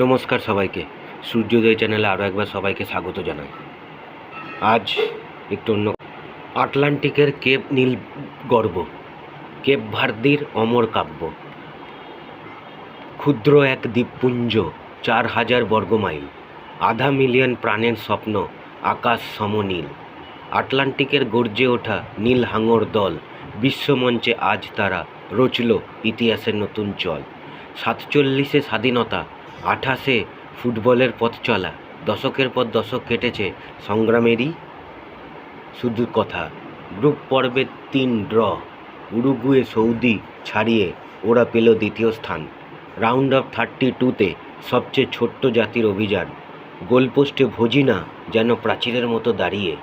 নমস্কার সবাইকে, সূর্যোদয় চ্যানেলে আরও একবার সবাইকে স্বাগত জানাই। আজ একটু অন্য। আটলান্টিকের কেপ নীল গর্ব, কেপ ভার্দির অমর কাব্য। ক্ষুদ্র এক দ্বীপপুঞ্জ, 4,000 বর্গমাইল, 500,000 প্রাণের স্বপ্ন, আকাশ সমনীল। আটলান্টিকের গর্জে ওঠা নীল হাঙর দল, বিশ্বমঞ্চে আজ তারা রচল ইতিহাসের নতুন চল। 47-এ স্বাধীনতা, 28-এ ফুটবলের পথ চলা, দশকের পর দশক কেটেছে সংগ্রামেরই শুধু কথা। গ্রুপ পর্বে 3 ড্র, উরুগুয়ে সৌদি ছাড়িয়ে ওরা পেল দ্বিতীয় স্থান। রাউন্ড অফ 32-তে সবচেয়ে ছোট্ট জাতির অভিযান, গোলপোস্টে ভোজিনা যেন প্রাচীরের মতো দাঁড়িয়ে,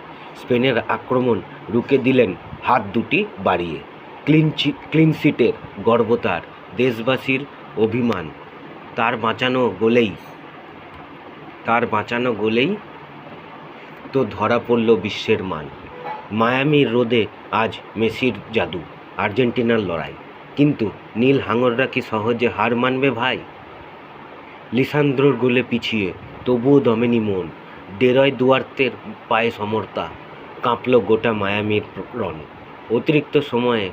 স্পেনের আক্রমণ রুখে দিলেন হাত দুটি বাড়িয়ে। ক্লিনশিটের গর্ব তার, দেশবাসীর অভিমান, তার বাঁচানো গোলেই তো ধরা পড়ল বিশ্বের মান। মায়ামির রোদে আজ মেসির জাদু, আর্জেন্টিনার লড়াই, কিন্তু নীল হাঙররা কি সহজে হার মানবে ভাই? লিসান্দ্রোর গোলে পিছিয়ে তবুও দমেনি মন, ডেরয় দুয়ার্তের পায়ে সমর্থা, কাঁপল গোটা মায়ামির রণ। অতিরিক্ত সময়ে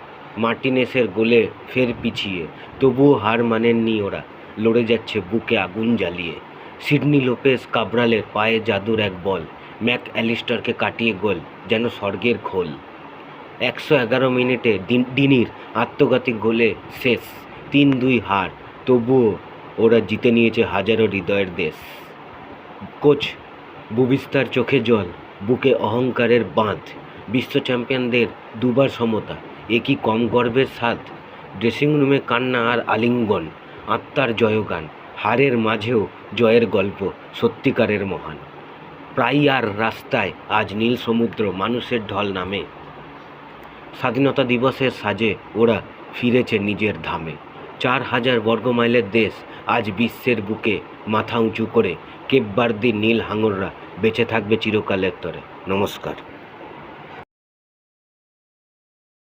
মার্টিনেসের গোলে ফের পিছিয়ে, তবুও হার মানেননি ওরা, লড়ে যাচ্ছে বুকে আগুন জ্বালিয়ে। সিডনি লোপেজ কাব্রালের পায়ে জাদুর এক বল, ম্যাক অ্যালিস্টারকে কাটিয়ে গোল যেন স্বর্গের খোল। 111 মিনিটে ডিনির আত্মঘাতী গোলে শেষ, 3-2 হার, তবুও ওরা জিতে নিয়েছে হাজারো হৃদয়ের দেশ। কোচ বুবিস্তার চোখে জল, বুকে অহংকারের বাঁধ, বিশ্ব চ্যাম্পিয়নদের দুবার সমতা, এ কি কম গর্বের স্বাদ? ড্রেসিং রুমে কান্না আর আলিঙ্গন, আত্মার জয়গান, হারের মাঝেও জয়ের গল্প সত্যিকারের মহান। প্রায় আর রাস্তায় আজ নীল সমুদ্র, মানুষের ঢল নামে। স্বাধীনতা দিবসের সাজে ওরা ফিরেছে নিজের ধামে। 4,000 বর্গমাইলের দেশ আজ বিশ্বের বুকে মাথা উঁচু করে, কেপ ভার্দির নীল হাঙররা বেঁচে থাকবে চিরকালের তরে। নমস্কার।